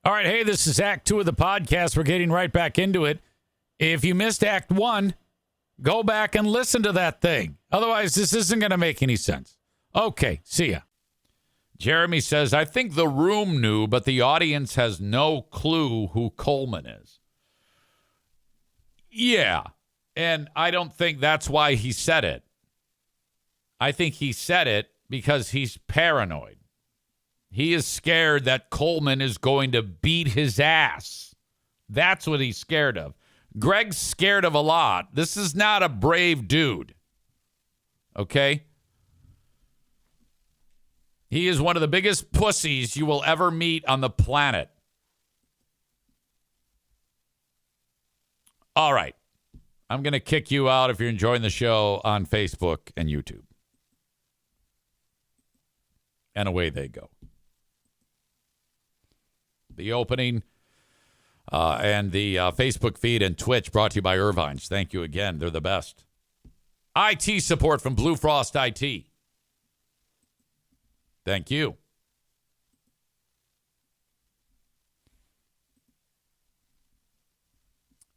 All right, hey, this is Act 2 of the podcast. We're getting right back into it. If you missed Act 1, go back and listen to that thing. Otherwise, this isn't going to make any sense. Okay, see ya. Jeremy says, I think the room knew, but the audience has no clue who Coleman is. Yeah, and I don't think that's why he said it. I think he said it because he's paranoid. He is scared that Coleman is going to beat his ass. That's what he's scared of. Greg's scared of a lot. This is not a brave dude. Okay? He is one of the biggest pussies you will ever meet on the planet. All right. I'm going to kick you out if you're enjoying the show on Facebook and YouTube. And away they go. The opening and the Facebook feed and Twitch brought to you by Irvine's. Thank you again. They're the best. IT support from Blue Frost IT. Thank you.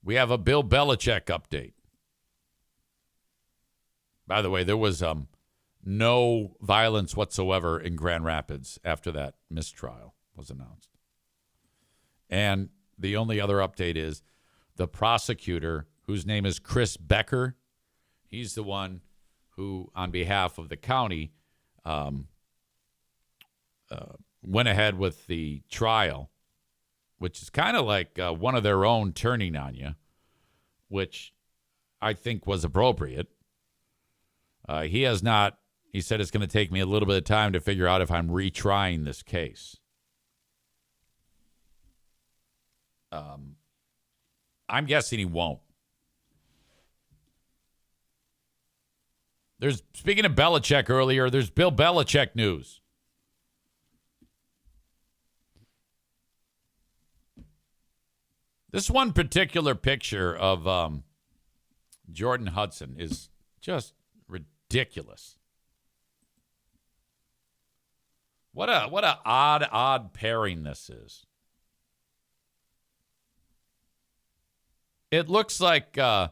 We have a Bill Belichick update. By the way, there was no violence whatsoever in Grand Rapids after that mistrial was announced. And the only other update is the prosecutor, whose name is Chris Becker, he's the one who, on behalf of the county, went ahead with the trial, which is kind of like one of their own turning on you, which I think was appropriate. He said it's going to take me a little bit of time to figure out if I'm retrying this case. I'm guessing he won't. Speaking of Belichick earlier, there's Bill Belichick news. This one particular picture of Jordan Hudson is just ridiculous. What a odd pairing this is. It looks like that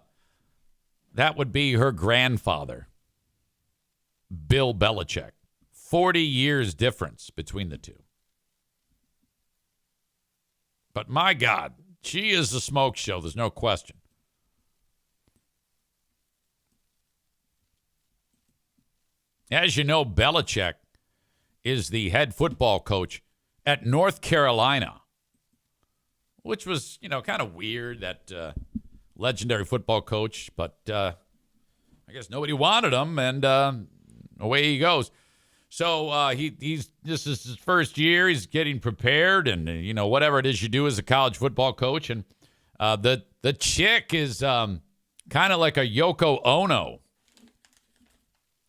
would be her grandfather, Bill Belichick. 40 years difference between the two. But my God, she is a smoke show. There's no question. As you know, Belichick is the head football coach at North Carolina, which was, kind of weird, that legendary football coach. But I guess nobody wanted him, and away he goes. So this is his first year. He's getting prepared, and whatever it is you do as a college football coach. And the chick is kind of like a Yoko Ono.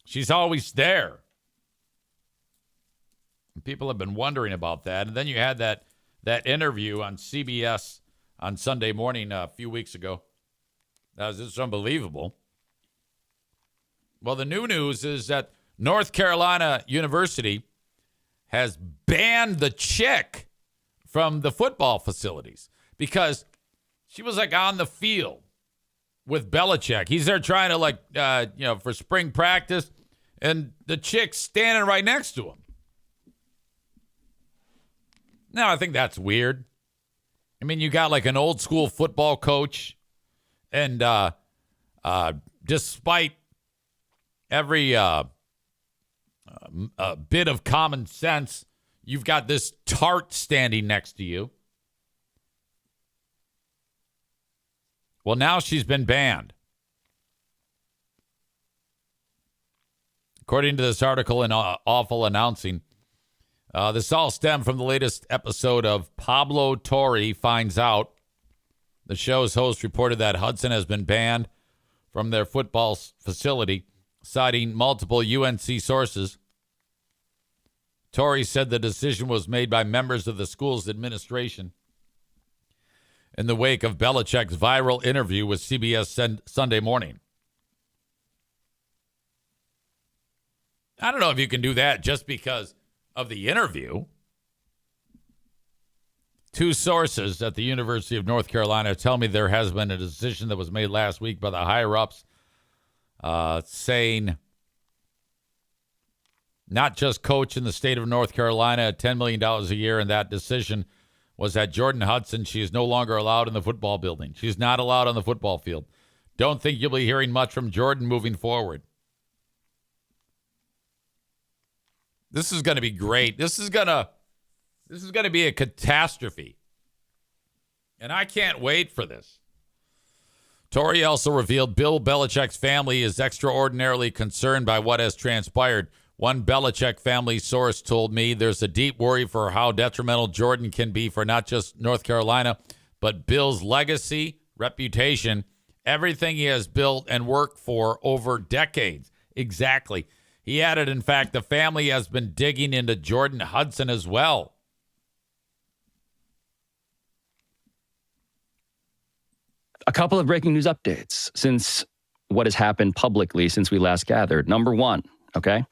She's always there. And people have been wondering about that. And then you had that interview on CBS on Sunday morning a few weeks ago. That was just unbelievable. Well, the new news is that North Carolina University has banned the chick from the football facilities because she was on the field with Belichick. He's there trying to for spring practice, and the chick's standing right next to him. Now, I think that's weird. I mean, you got an old school football coach, and despite every bit of common sense, you've got this tart standing next to you. Well, now she's been banned. According to this article in Awful Announcing, this all stemmed from the latest episode of Pablo Torre Finds Out. The show's host reported that Hudson has been banned from their football facility, citing multiple UNC sources. Torre said the decision was made by members of the school's administration in the wake of Belichick's viral interview with CBS Sunday Morning. I don't know if you can do that just because of the interview. Two sources at the University of North Carolina tell me there has been a decision that was made last week by the higher-ups saying not just coach in the state of North Carolina at $10 million a year, and that decision was that Jordan Hudson, she is no longer allowed in the football building. She's not allowed on the football field. Don't think you'll be hearing much from Jordan moving forward. This is going to be great. This is going to be a catastrophe. And I can't wait for this. Tori also revealed Bill Belichick's family is extraordinarily concerned by what has transpired. One Belichick family source told me there's a deep worry for how detrimental Jordan can be for not just North Carolina, but Bill's legacy, reputation, everything he has built and worked for over decades. Exactly. He added, in fact, the family has been digging into Jordan Hudson as well. A couple of breaking news updates since what has happened publicly since we last gathered. Number one, okay?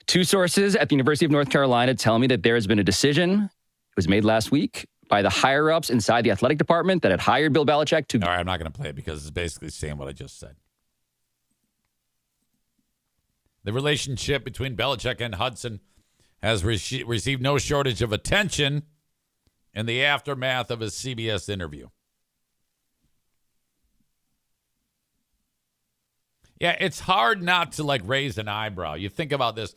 Two sources at the University of North Carolina tell me that there has been a decision, it was made last week, by the higher-ups inside the athletic department that had hired Bill Belichick to... All right, I'm not going to play it because it's basically saying what I just said. The relationship between Belichick and Hudson has received no shortage of attention in the aftermath of his CBS interview. Yeah, it's hard not to raise an eyebrow. You think about this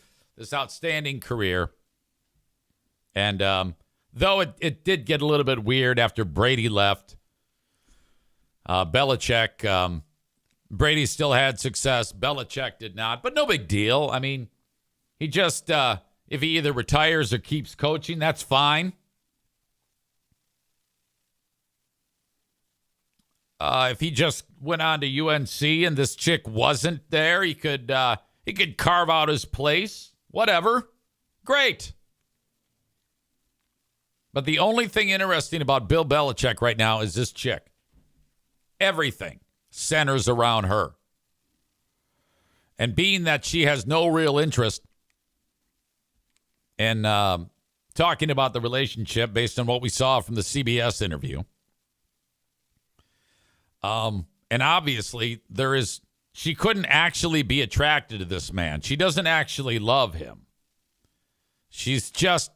outstanding career, and though it did get a little bit weird after Brady left, Belichick, Brady still had success. Belichick did not, but no big deal. I mean, he just, if he either retires or keeps coaching, that's fine. If he just went on to UNC and this chick wasn't there, he could carve out his place. Whatever. Great. But the only thing interesting about Bill Belichick right now is this chick. Everything centers around her. And being that she has no real interest in talking about the relationship based on what we saw from the CBS interview, and obviously she couldn't actually be attracted to this man. She doesn't actually love him. She's just,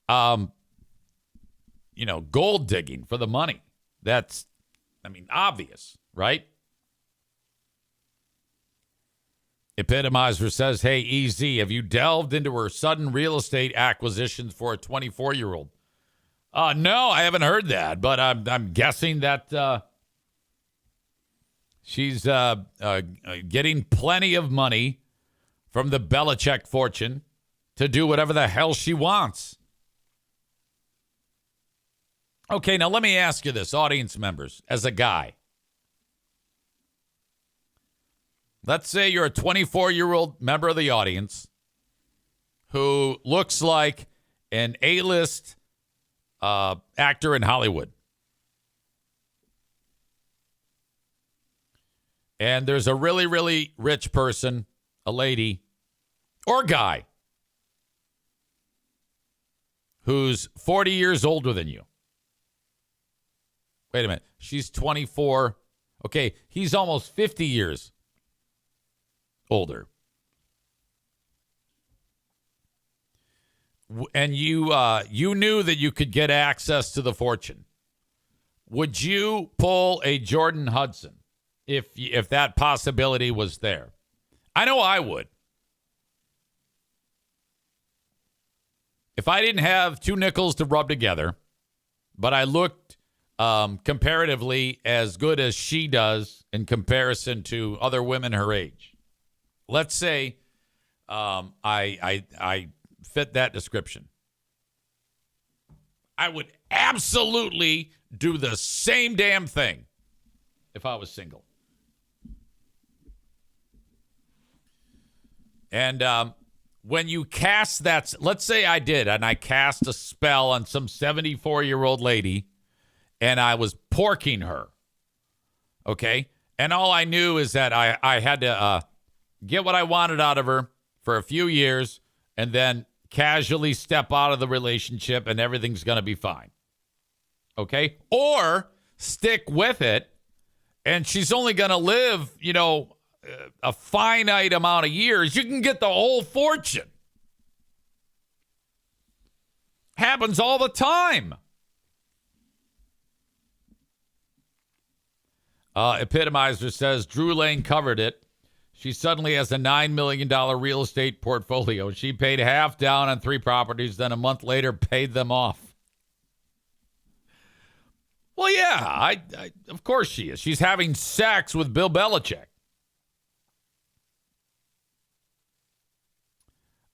gold digging for the money. That's, obvious, right? Epitomizer says, hey, EZ, have you delved into her sudden real estate acquisitions for a 24-year-old? No, I haven't heard that, but I'm guessing that she's getting plenty of money from the Belichick fortune to do whatever the hell she wants. Okay, now let me ask you this, audience members, as a guy. Let's say you're a 24-year-old member of the audience who looks like an A-list actor in Hollywood. And there's a really, really rich person, a lady, or guy, who's 40 years older than you. Wait a minute. She's 24. Okay, he's almost 50 years older. And you knew that you could get access to the fortune. Would you pull a Jordan Hudson if that possibility was there? I know I would. If I didn't have two nickels to rub together, but I looked comparatively as good as she does in comparison to other women her age. Let's say I fit that description. I would absolutely do the same damn thing if I was single. And when you cast that, let's say I did, and I cast a spell on some 74-year-old lady, and I was porking her, okay? And all I knew is that I had to get what I wanted out of her for a few years and then casually step out of the relationship and everything's going to be fine. Okay? Or stick with it, and she's only going to live, a finite amount of years. You can get the whole fortune. Happens all the time. Epitomizer says Drew Lane covered it. She suddenly has a $9 million real estate portfolio. She paid half down on 3 properties, then a month later paid them off. Well, yeah, I of course she is. She's having sex with Bill Belichick.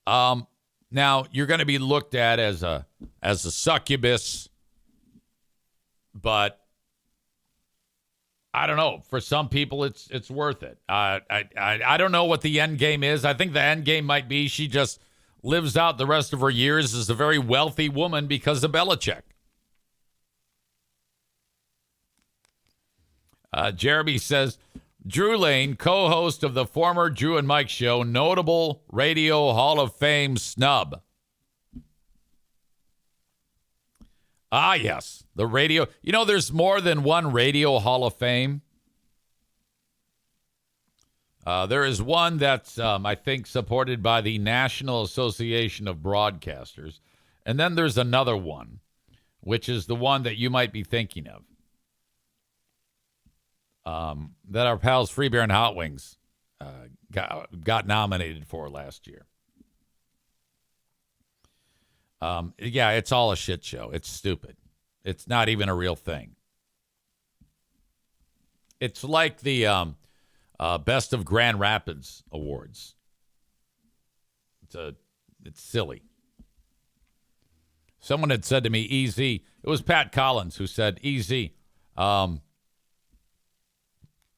Now you're going to be looked at as a succubus, but I don't know. For some people, it's worth it. I don't know what the end game is. I think the end game might be she just lives out the rest of her years as a very wealthy woman because of Belichick. Jeremy says, Drew Lane, co-host of the former Drew and Mike show, notable Radio Hall of Fame snub. Ah, yes. The radio. There's more than one Radio Hall of Fame. There is one that's, I think, supported by the National Association of Broadcasters. And then there's another one, which is the one that you might be thinking of. That our pals Free Beer and Hot Wings got nominated for last year. Yeah, it's all a shit show. It's stupid. It's not even a real thing. It's like the Best of Grand Rapids Awards. It's silly. Someone had said to me, EZ, it was Pat Collins who said, EZ,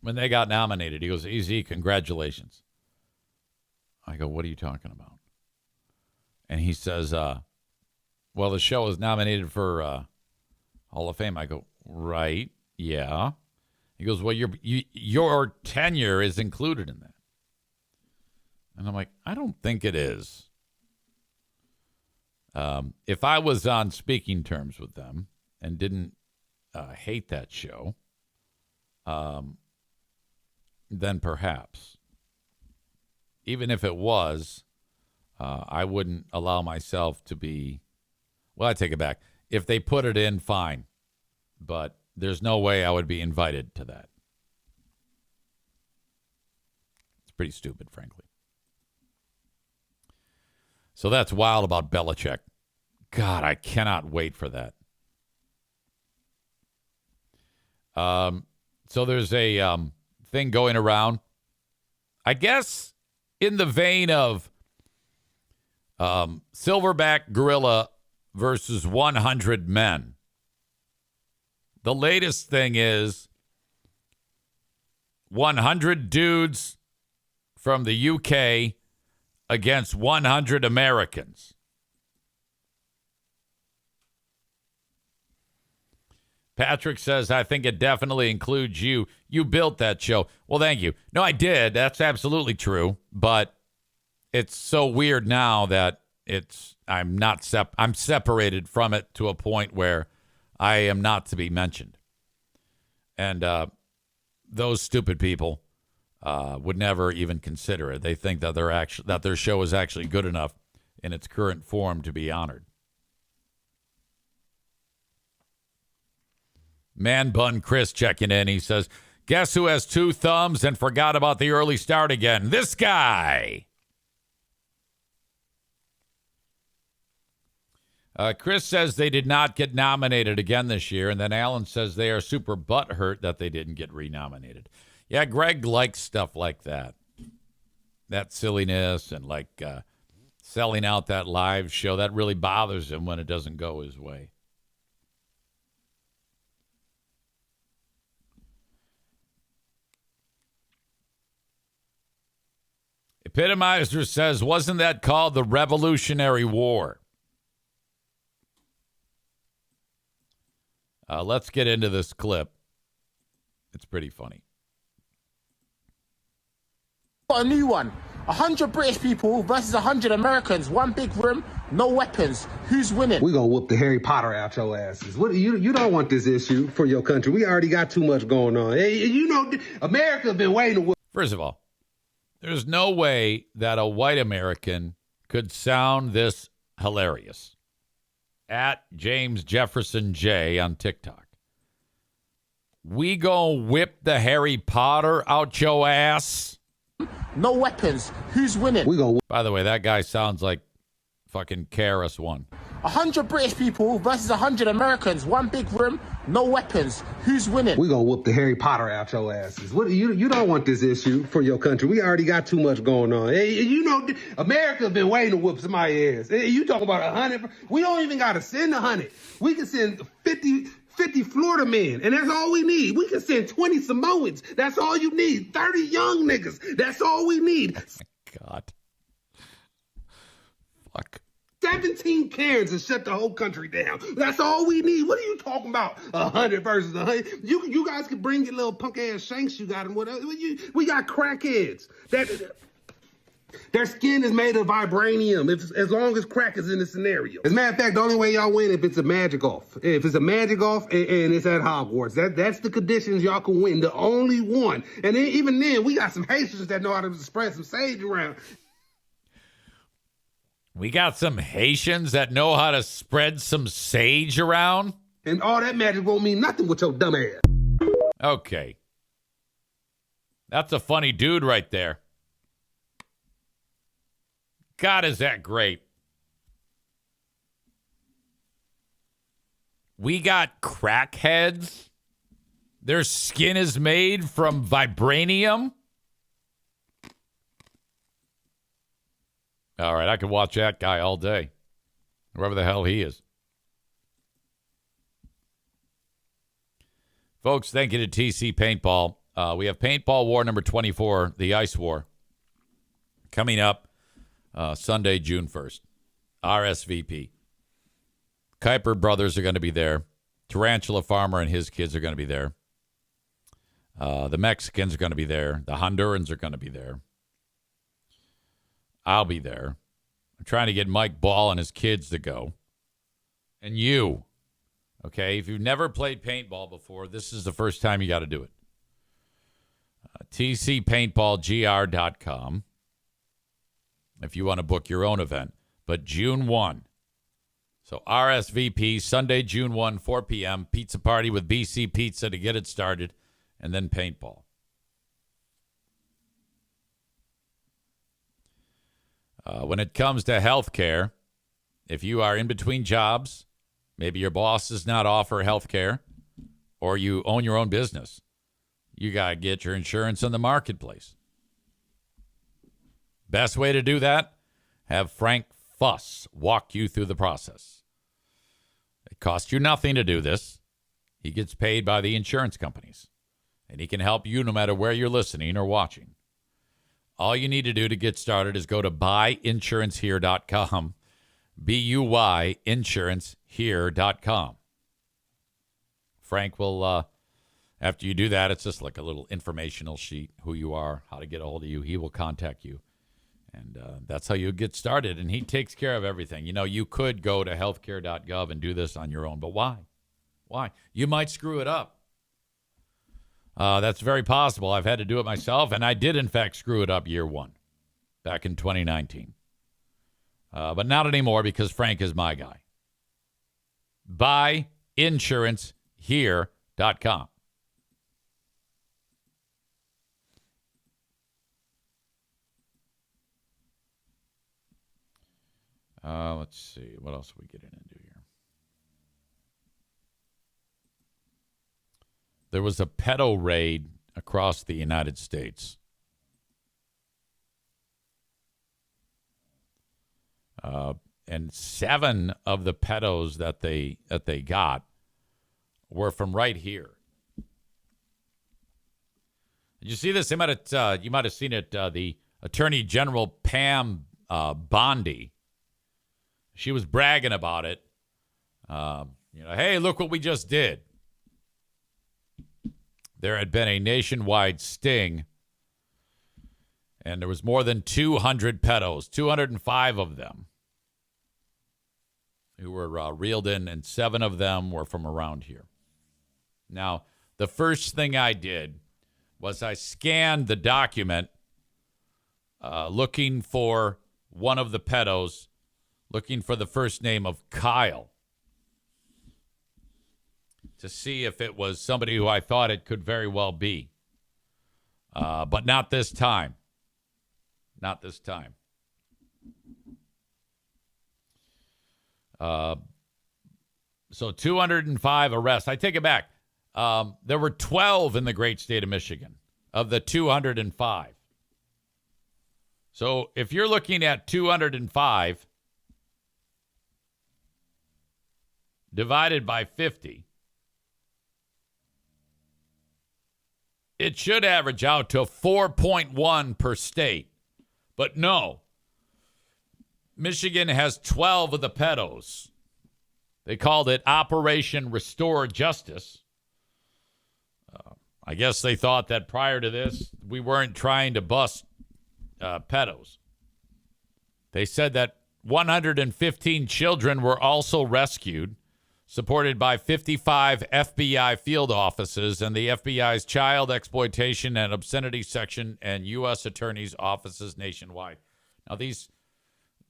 when they got nominated, he goes, EZ, congratulations. I go, what are you talking about? And he says, well, the show is nominated for Hall of Fame. I go, right, yeah. He goes, well, your tenure is included in that. And I'm like, I don't think it is. If I was on speaking terms with them and didn't hate that show, then perhaps. Even if it was, I wouldn't allow myself to be, well, I take it back. If they put it in, fine. But there's no way I would be invited to that. It's pretty stupid, frankly. So that's wild about Belichick. God, I cannot wait for that. So there's a thing going around, I guess, in the vein of silverback gorilla versus 100 men. The latest thing is 100 dudes from the UK against 100 Americans. Patrick says, I think it definitely includes you. You built that show. Well, thank you. No, I did. That's absolutely true. But it's so weird now that I'm separated from it to a point where I am not to be mentioned. And those stupid people would never even consider it. They think that their show is actually good enough in its current form to be honored. Man Bun Chris checking in. He says, guess who has 2 thumbs and forgot about the early start again? This guy. Chris says they did not get nominated again this year. And then Alan says they are super butthurt that they didn't get renominated. Yeah, Greg likes stuff like that. That silliness and selling out that live show. That really bothers him when it doesn't go his way. Epitomizer says, wasn't that called the Revolutionary War? Let's get into this clip. It's pretty funny. Got a new one. 100 British people versus 100 Americans. One big room, no weapons. Who's winning? We're going to whoop the Harry Potter out your asses. You don't want this issue for your country. We already got too much going on. You know, America's been waiting to whoop. First of all, there's no way that a white American could sound this hilarious. At James Jefferson J on TikTok. We gonna whip the Harry Potter out your ass? No weapons. Who's winning? We gonna. By the way, that guy sounds like fucking KRS-One. 100 British people versus 100 Americans. One big room, no weapons. Who's winning? We're going to whoop the Harry Potter out your asses. You don't want this issue for your country. We already got too much going on. You know, America's been waiting to whoop somebody's ass. You talking about 100? We don't even got to send 100. We can send 50 Florida men, and that's all we need. We can send 20 Samoans. That's all you need. 30 young niggas. That's all we need. God. Fuck. 17 Karens and shut the whole country down. That's all we need. What are you talking about? 100 versus 100. You guys can bring your little punk ass shanks you got and whatever. We got crackheads. Their skin is made of vibranium. As long as crack is in the scenario. As a matter of fact, the only way y'all win if it's a magic off. If it's a magic off and it's at Hogwarts. That's the conditions y'all can win. The only one. And then, even then, we got some Haitians that know how to spread some sage around. We got some Haitians that know how to spread some sage around? And all that magic won't mean nothing with your dumb ass. Okay. That's a funny dude right there. God, is that great. We got crackheads. Their skin is made from vibranium. All right, I could watch that guy all day, whoever the hell he is. Folks, thank you to TC Paintball. We have Paintball War number 24, the Ice War, coming up Sunday, June 1st. RSVP. Kuiper brothers are going to be there. Tarantula Farmer and his kids are going to be there. The Mexicans are going to be there. The Hondurans are going to be there. I'll be there. I'm trying to get Mike Ball and his kids to go. And you. Okay? If you've never played paintball before, this is the first time you got to do it. TCPaintballGR.com if you want to book your own event. But June 1. So RSVP, Sunday, June 1, 4 p.m. Pizza party with BC Pizza to get it started. And then paintball. When it comes to health care, if you are in between jobs, maybe your boss does not offer health care, or you own your own business, you got to get your insurance in the marketplace. Best way to do that, have Frank Fuss walk you through the process. It costs you nothing to do this. He gets paid by the insurance companies, and he can help you no matter where you're listening or watching. All you need to do to get started is go to buyinsurancehere.com, buyinsurancehere.com. Frank will, after you do that, it's just like a little informational sheet, who you are, how to get a hold of you. He will contact you, and that's how you get started, and he takes care of everything. You know, you could go to healthcare.gov and do this on your own, but why? Why? You might screw it up. That's very possible. I've had to do it myself, and I did, in fact, screw it up year one back in 2019. But not anymore because Frank is my guy. Buyinsurancehere.com. Let's see. What else are we getting into here? There was a pedo raid across the United States. And 7 of the pedos that they got were from right here. Did you see this? You might have seen it. The Attorney General Pam Bondi. She was bragging about it. Hey, look what we just did. There had been a nationwide sting, and there was more than 200 pedos, 205 of them. who were reeled in, and 7 of them were from around here. Now, the first thing I did was I scanned the document looking for one of the pedos, looking for the first name of Kyle, to see if it was somebody who I thought it could very well be. But not this time. Not this time. So 205 arrests. I take it back. There were 12 in the great state of Michigan of the 205. So if you're looking at 205 divided by 50, it should average out to 4.1 per state. But no, Michigan has 12 of the pedos. They called it Operation Restore Justice. I guess they thought that prior to this, we weren't trying to bust pedos. They said that 115 children were also rescued, supported by 55 FBI field offices and the FBI's Child Exploitation and Obscenity Section and U.S. Attorney's offices nationwide. Now, these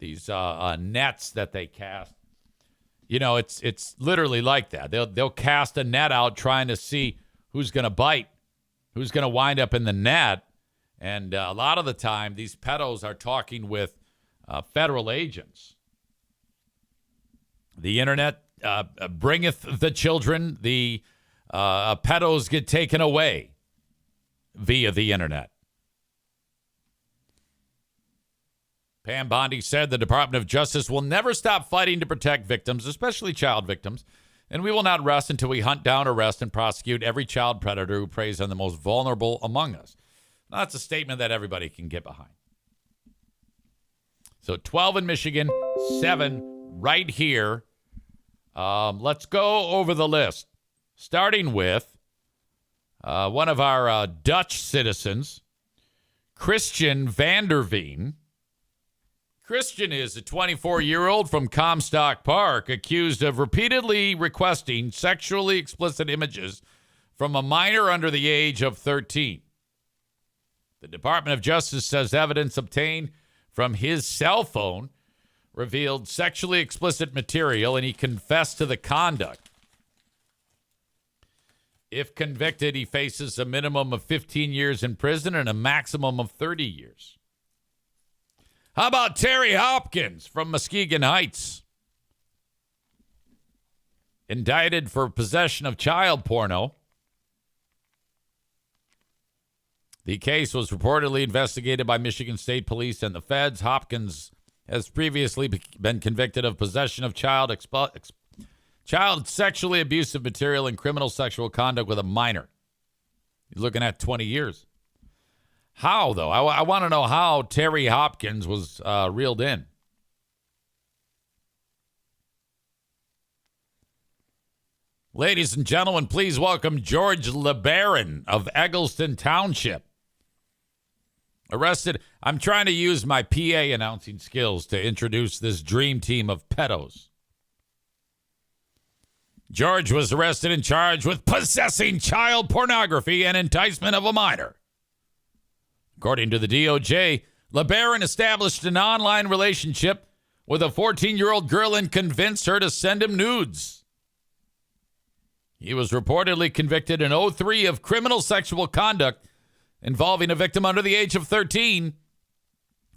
nets that they cast, you know, it's literally like that. They'll cast a net out trying to see who's going to bite, who's going to wind up in the net. And a lot of the time, these pedos are talking with federal agents. The internet bringeth the children. The pedos get taken away via the internet. Pam Bondi said the Department of Justice will never stop fighting to protect victims, especially child victims, and we will not rest until we hunt down, arrest, and prosecute every child predator who preys on the most vulnerable among us. Now, that's a statement that everybody can get behind. So 12 in Michigan, 7 right here. Let's go over the list, starting with one of our Dutch citizens, Christian Vanderveen. Christian is a 24-year-old from Comstock Park accused of repeatedly requesting sexually explicit images from a minor under the age of 13. The Department of Justice says evidence obtained from his cell phone revealed sexually explicit material, and he confessed to the conduct. If convicted, he faces a minimum of 15 years in prison and a maximum of 30 years. How about Terry Hopkins from Muskegon Heights? Indicted for possession of child porno. The case was reportedly investigated by Michigan State Police and the feds. Hopkins has previously been convicted of possession of child sexually abusive material and criminal sexual conduct with a minor. He's looking at 20 years. How, though? I want to know how Terry Hopkins was reeled in. Ladies and gentlemen, please welcome George LeBaron of Eggleston Township. Arrested. I'm trying to use my PA announcing skills to introduce this dream team of pedos. George was arrested and charged with possessing child pornography and enticement of a minor. According to the DOJ, LeBaron established an online relationship with a 14-year-old girl and convinced her to send him nudes. He was reportedly convicted in 2003 of criminal sexual conduct involving a victim under the age of 13.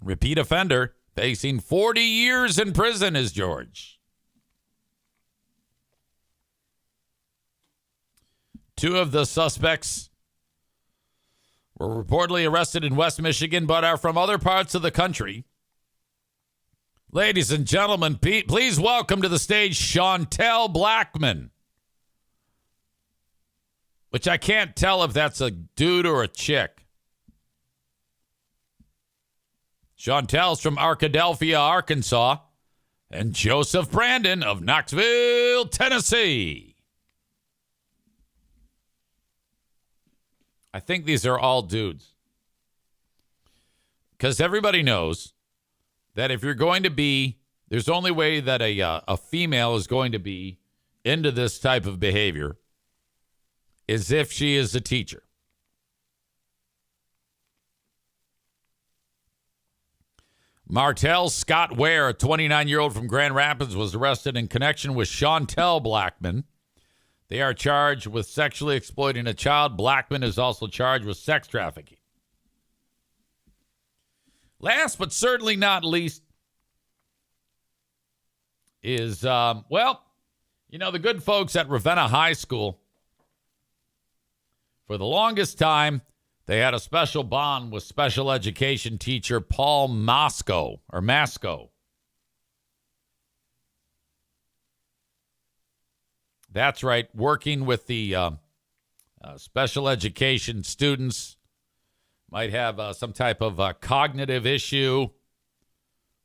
Repeat offender, facing 40 years in prison is George. 2 of the suspects were reportedly arrested in West Michigan, but are from other parts of the country. Ladies and gentlemen, please welcome to the stage Chantel Blackman. Which I can't tell if that's a dude or a chick. Chantel's from Arkadelphia, Arkansas. And Joseph Brandon of Knoxville, Tennessee. I think these are all dudes. Because everybody knows that if you're going to be There's only way that a female is going to be into this type of behavior is if she is a teacher. Martell Scott Ware, a 29-year-old from Grand Rapids, was arrested in connection with Chantel Blackman. They are charged with sexually exploiting a child. Blackman is also charged with sex trafficking. Last but certainly not least is, the good folks at Ravenna High School. For the longest time, they had a special bond with special education teacher Paul Masco. That's right, working with the special education students. Might have some type of cognitive issue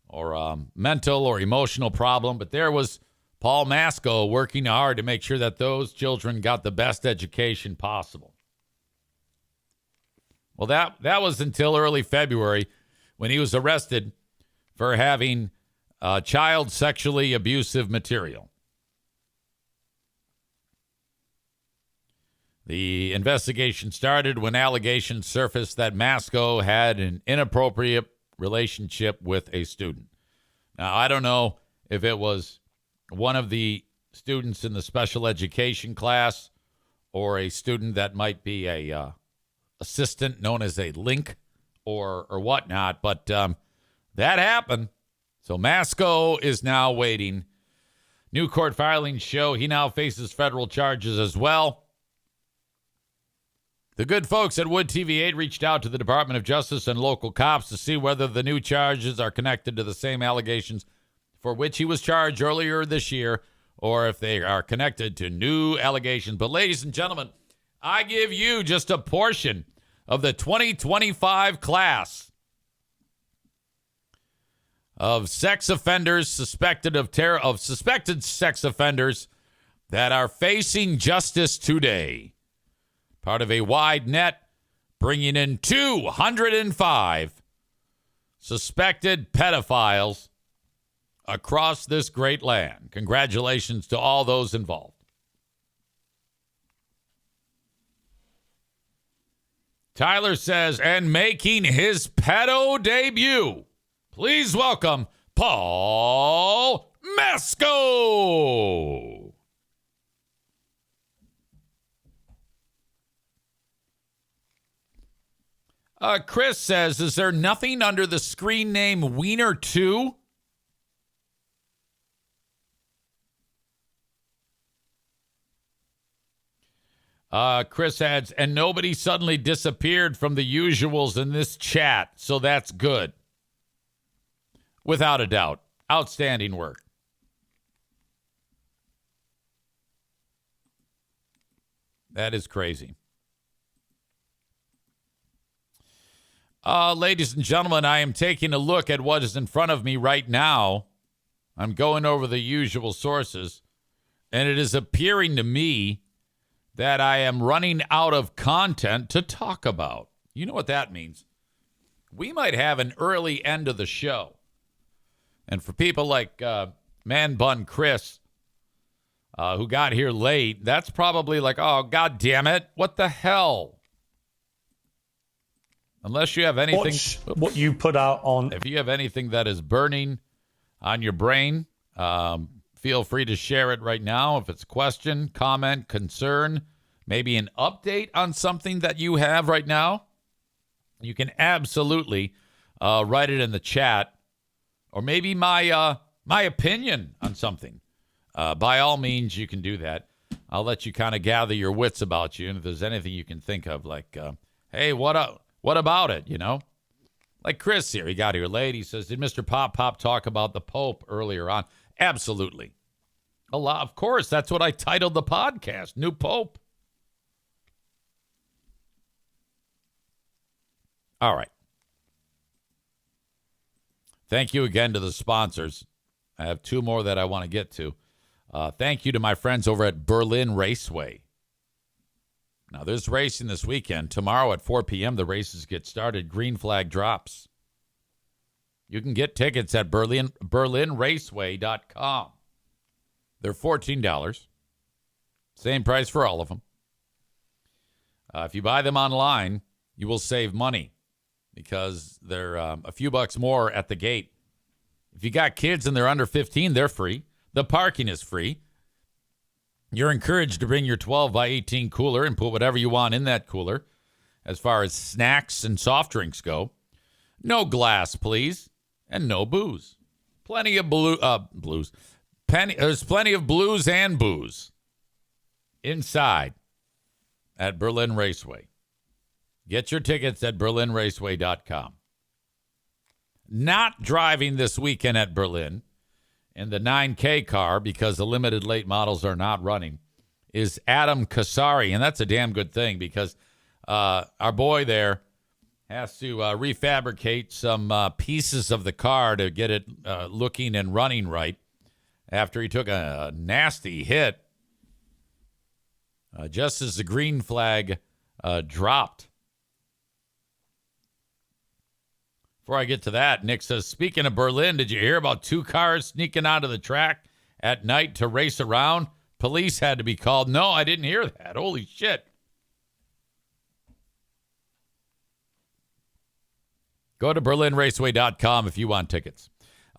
or mental or emotional problem. But there was Paul Masco working hard to make sure that those children got the best education possible. Well, that was until early February when he was arrested for having child sexually abusive material. The investigation started when allegations surfaced that Masco had an inappropriate relationship with a student. Now, I don't know if it was one of the students in the special education class or a student that might be a assistant known as a link or whatnot, but that happened. So Masco is now waiting. New court filings show he now faces federal charges as well. The good folks at Wood TV8 reached out to the Department of Justice and local cops to see whether the new charges are connected to the same allegations for which he was charged earlier this year, or if they are connected to new allegations. But ladies and gentlemen, I give you just a portion of the 2025 class of sex offenders suspected sex offenders that are facing justice today. Part of a wide net, bringing in 205 suspected pedophiles across this great land. Congratulations to all those involved. Tyler says, and making his pedo debut, please welcome Paul Masco. Chris says, is there nothing under the screen name Wiener 2? Chris adds, and nobody suddenly disappeared from the usuals in this chat, so that's good. Without a doubt. Outstanding work. That is crazy. Ladies and gentlemen, I am taking a look at what is in front of me right now. I'm going over the usual sources, and it is appearing to me that I am running out of content to talk about. You know what that means? We might have an early end of the show. And for people like Man Bun Chris, who got here late, that's probably like, oh, God damn it, what the hell? Unless you have anything. Watch what you put out on. If you have anything that is burning on your brain, feel free to share it right now. If it's a question, comment, concern, maybe an update on something that you have right now, you can absolutely write it in the chat. Or maybe my opinion on something. By all means, you can do that. I'll let you kind of gather your wits about you. And if there's anything you can think of, like, hey, what about it, you know? Like Chris here, he got here late. He says, did Mr. Pop talk about the Pope earlier on? Absolutely. A lot, of course, that's what I titled the podcast, New Pope. All right. Thank you again to the sponsors. I have two more that I want to get to. Thank you to my friends over at Berlin Raceway. Now, there's racing this weekend. Tomorrow at 4 p.m., the races get started. Green flag drops. You can get tickets at BerlinRaceway.com. They're $14. Same price for all of them. If you buy them online, you will save money because they're a few bucks more at the gate. If you got kids and they're under 15, they're free. The parking is free. You're encouraged to bring your 12 by 18 cooler and put whatever you want in that cooler as far as snacks and soft drinks go. No glass, please, and no booze. Plenty of blues. There's plenty of blues and booze inside at Berlin Raceway. Get your tickets at BerlinRaceway.com. Not driving this weekend at Berlin in the 9K car because the limited late models are not running is Adam Kasari, and that's a damn good thing because our boy there has to refabricate some pieces of the car to get it looking and running right after he took a nasty hit just as the green flag dropped. Before I get to that, Nick says, speaking of Berlin, did you hear about 2 cars sneaking onto the track at night to race around? Police had to be called. No, I didn't hear that. Holy shit. Go to BerlinRaceway.com if you want tickets.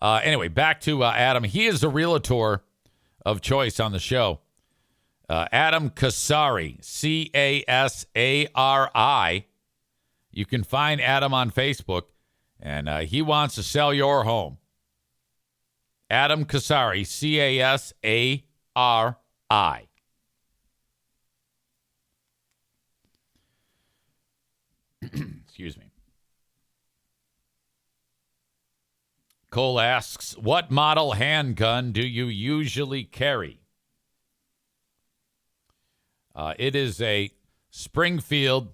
Anyway, back to Adam. He is the realtor of choice on the show. Adam Kasari, Casari. You can find Adam on Facebook, and he wants to sell your home. Adam Kasari, Casari. Excuse me. Cole asks, what model handgun do you usually carry? It is a Springfield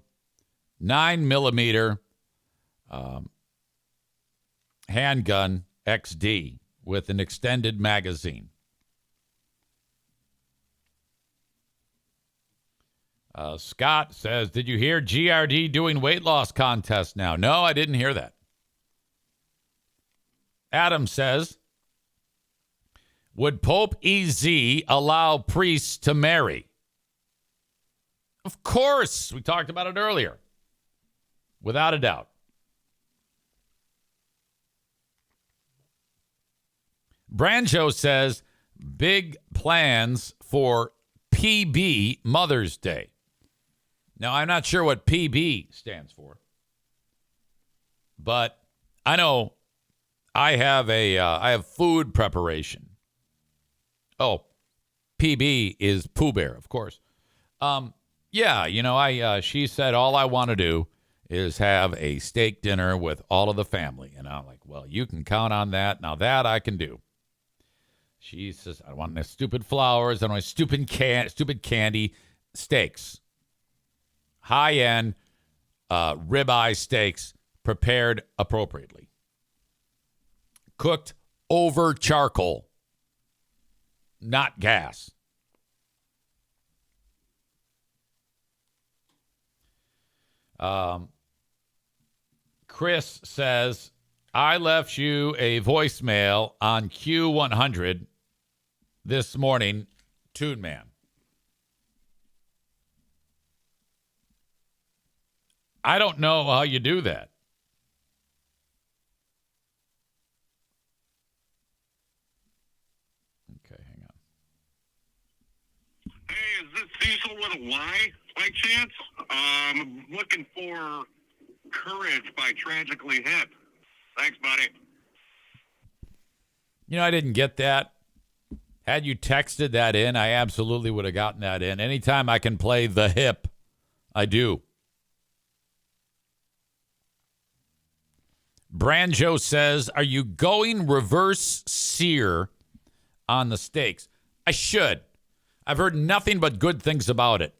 9mm handgun XD with an extended magazine. Scott says, did you hear GRD doing weight loss contest now? No, I didn't hear that. Adam says, would Pope EZ allow priests to marry? Of course. We talked about it earlier. Without a doubt. Branjo says, big plans for PB Mother's Day. Now, I'm not sure what PB stands for, but I know I have food preparation. Oh, PB is Pooh Bear, of course. Yeah, she said all I want to do is have a steak dinner with all of the family. And I'm like, well, you can count on that. Now that I can do. She says, I don't want no stupid flowers. I don't want stupid candy. Steaks. High-end ribeye steaks prepared appropriately. Cooked over charcoal, not gas. Chris says, I left you a voicemail on Q100 this morning, Toon Man. I don't know how you do that. Okay, hang on. Hey, is this Cecil with a Y by chance? I'm looking for Courage by Tragically Hip. Thanks, buddy. I didn't get that. Had you texted that in, I absolutely would have gotten that in. Anytime I can play The Hip, I do. Branjo says, are you going reverse sear on the steaks? I should. I've heard nothing but good things about it.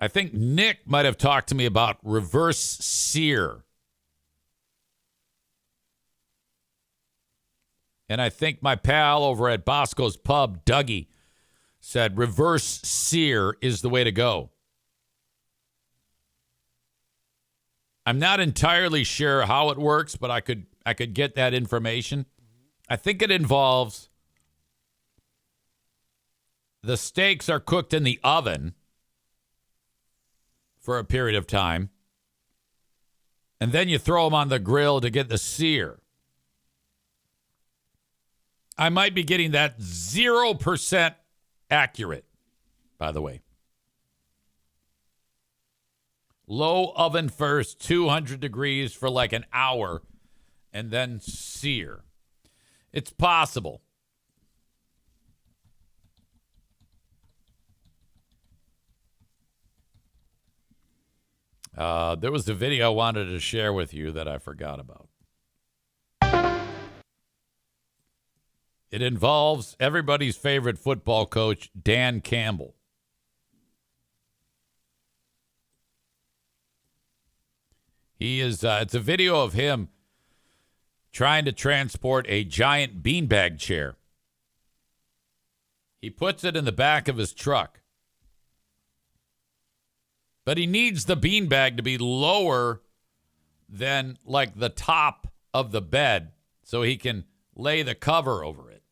I think Nick might have talked to me about reverse sear. And I think my pal over at Bosco's Pub, Dougie, said reverse sear is the way to go. I'm not entirely sure how it works, but I could get that information. I think it involves the steaks are cooked in the oven for a period of time, and then you throw them on the grill to get the sear. I might be getting that 0% accurate, by the way. Low oven first, 200 degrees for like an hour, and then sear. It's possible. There was a video I wanted to share with you that I forgot about. It involves everybody's favorite football coach, Dan Campbell. He is, it's a video of him trying to transport a giant beanbag chair. He puts it in the back of his truck. But he needs the beanbag to be lower than like the top of the bed so he can lay the cover over it.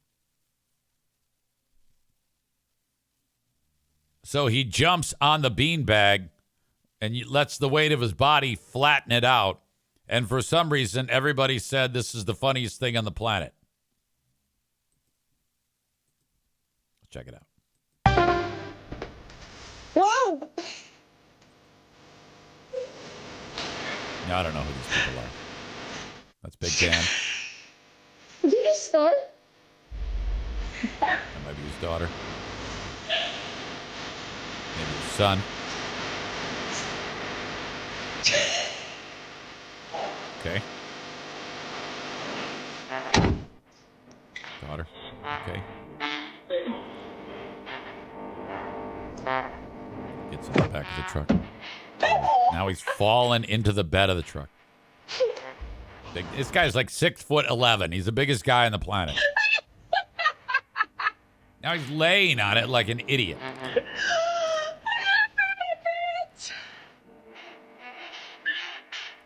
So he jumps on the beanbag and lets the weight of his body flatten it out. And for some reason, everybody said this is the funniest thing on the planet. Let's check it out. Whoa! No, I don't know who these people are. That's Big Dan. Is it his son? That might be his daughter. Maybe his son. Okay. Daughter. Okay. Gets in the back of the truck. Now he's fallen into the bed of the truck. This guy's like 6'11". He's the biggest guy on the planet. Now he's laying on it like an idiot.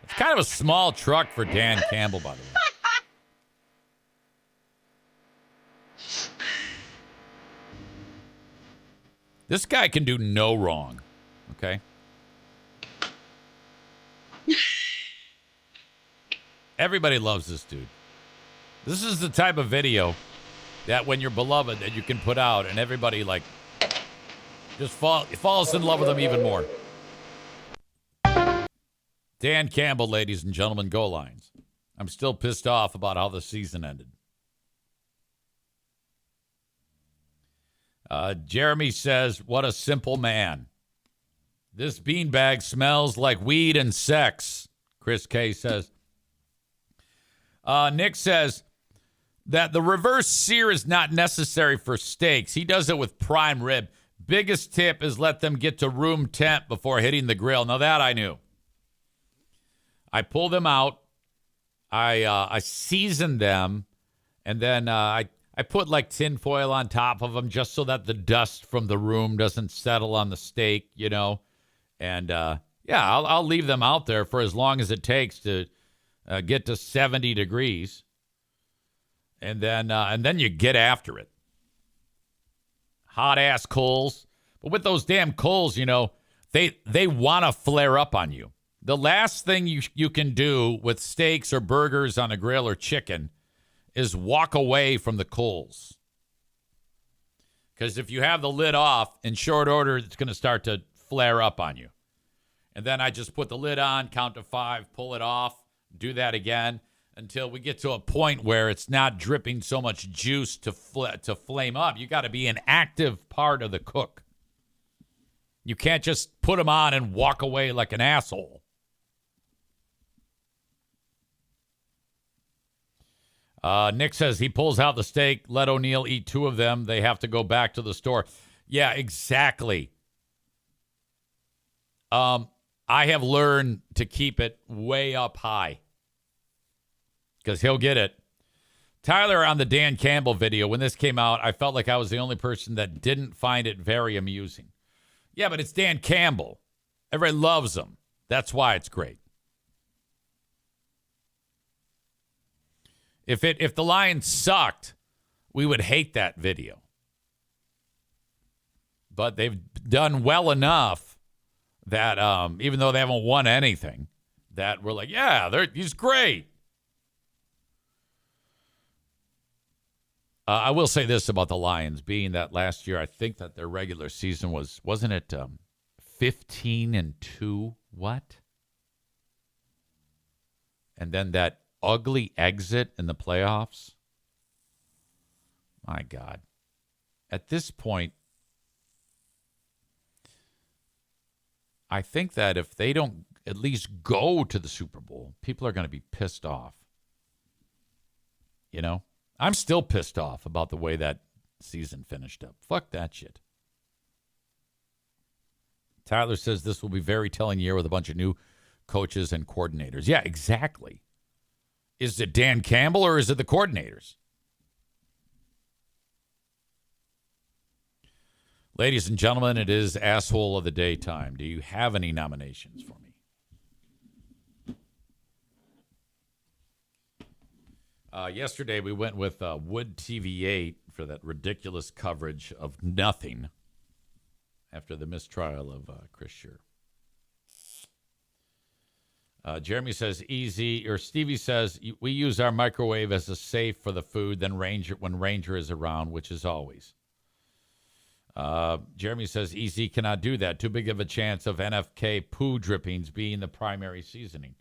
It's kind of a small truck for Dan Campbell, by the way. This guy can do no wrong, okay? Everybody loves this dude. This is the type of video that when you're beloved that you can put out and everybody like just falls in love with him even more. Dan Campbell, ladies and gentlemen, go Lions. I'm still pissed off about how the season ended. Jeremy says, what a simple man. This beanbag smells like weed and sex, Chris K says. Nick says that the reverse sear is not necessary for steaks. He does it with prime rib. Biggest tip is let them get to room temp before hitting the grill. Now that I knew. I pull them out. I season them. And then I put like tin foil on top of them just so that the dust from the room doesn't settle on the steak, you know. And, I'll leave them out there for as long as it takes to get to 70 degrees. And then you get after it. Hot-ass coals. But with those damn coals, you know, they want to flare up on you. The last thing you can do with steaks or burgers on a grill or chicken is walk away from the coals. Because if you have the lid off, in short order, it's going to start to flare up on you. And then I just put the lid on, count to 5, pull it off, do that again until we get to a point where it's not dripping so much juice to flame up. You got to be an active part of the cook. You can't just put them on and walk away like an asshole. Nick says he pulls out the steak, let O'Neill eat 2 of them. They have to go back to the store. Yeah, exactly. I have learned to keep it way up high because he'll get it. Tyler, on the Dan Campbell video, when this came out, I felt like I was the only person that didn't find it very amusing. Yeah, but it's Dan Campbell. Everybody loves him. That's why it's great. If the Lions sucked, we would hate that video. But they've done well enough that even though they haven't won anything, that we're like, yeah, he's great. I will say this about the Lions, being that last year, I think that their regular season wasn't it 15-2? What? And then that ugly exit in the playoffs. My God. At this point, I think that if they don't at least go to the Super Bowl, people are going to be pissed off. You know? I'm still pissed off about the way that season finished up. Fuck that shit. Tyler says this will be a very telling year with a bunch of new coaches and coordinators. Yeah, exactly. Is it Dan Campbell or is it the coordinators? Ladies and gentlemen, it is Asshole of the Day time. Do you have any nominations for me? Yesterday, we went with Wood TV8 for that ridiculous coverage of nothing after the mistrial of Chris Scher. Jeremy says Stevie says, we use our microwave as a safe for the food when Ranger is around, which is always. Jeremy says EZ cannot do that. Too big of a chance of NFK poo drippings being the primary seasoning.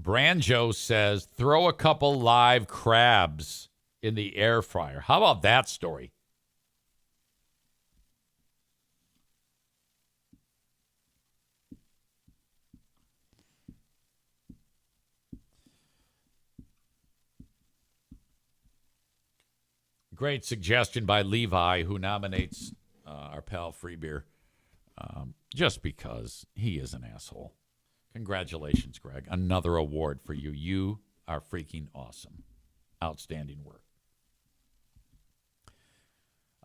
Branjo says, throw a couple live crabs in the air fryer. How about that story? Great suggestion by Levi, who nominates our pal Freebeer just because he is an asshole. Congratulations, Greg. Another award for you. You are freaking awesome. Outstanding work.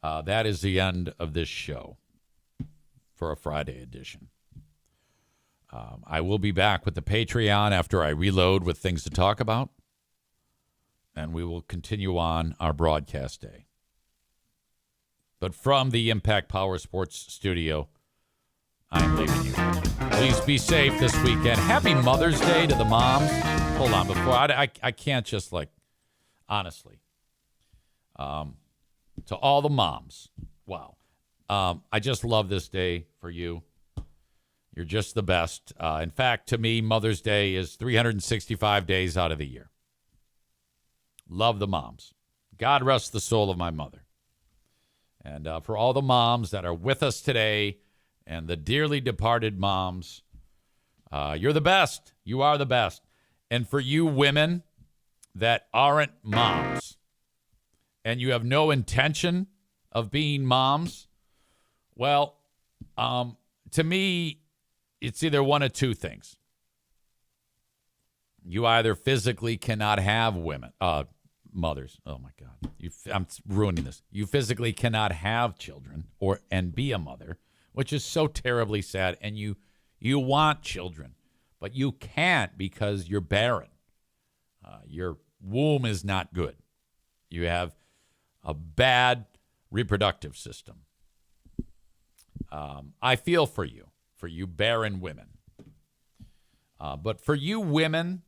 That is the end of this show for a Friday edition. I will be back with the Patreon after I reload with things to talk about. And we will continue on our broadcast day. But from the Impact Power Sports studio, I'm leaving you. Please be safe this weekend. Happy Mother's Day to the moms. Hold on, before I can't just honestly, to all the moms. Wow. I just love this day for you. You're just the best. In fact, to me, Mother's Day is 365 days out of the year. Love the moms. God rest the soul of my mother. And for all the moms that are with us today and the dearly departed moms, you're the best. You are the best. And for you women that aren't moms and you have no intention of being moms, well, to me, it's either one of two things. You either physically cannot have mothers. Oh my God, I'm ruining this. You physically cannot have children and be a mother, which is so terribly sad. And you want children, but you can't because you're barren. Your womb is not good. You have a bad reproductive system. I feel for you barren women. But for you women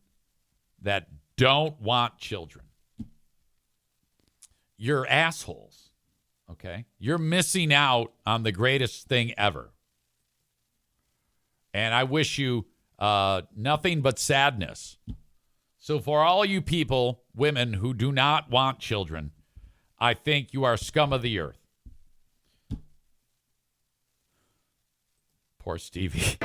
that don't want children, you're assholes, okay? You're missing out on the greatest thing ever. And I wish you nothing but sadness. So for all you people, women who do not want children, I think you are scum of the earth. Poor Stevie.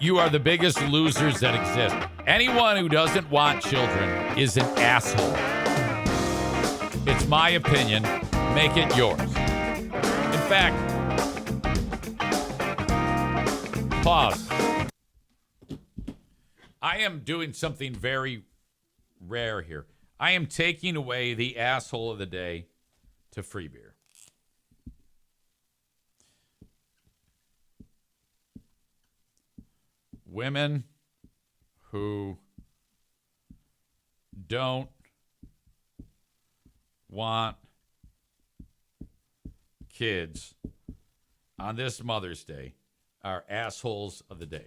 You are the biggest losers that exist. Anyone who doesn't want children is an asshole. It's my opinion. Make it yours. In fact, pause. I am doing something very rare here. I am taking away the asshole of the day to free beer. Women who don't want kids on this Mother's Day are assholes of the day.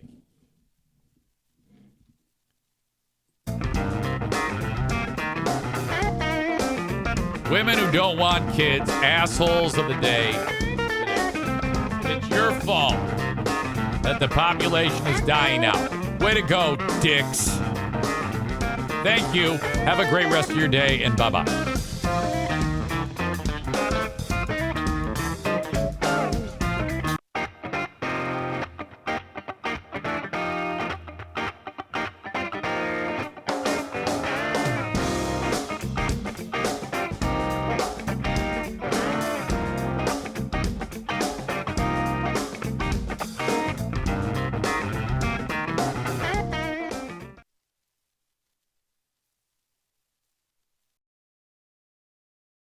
Women who don't want kids, assholes of the day. It's your fault that the population is dying out. Way to go, dicks. Thank you. Have a great rest of your day, and bye-bye.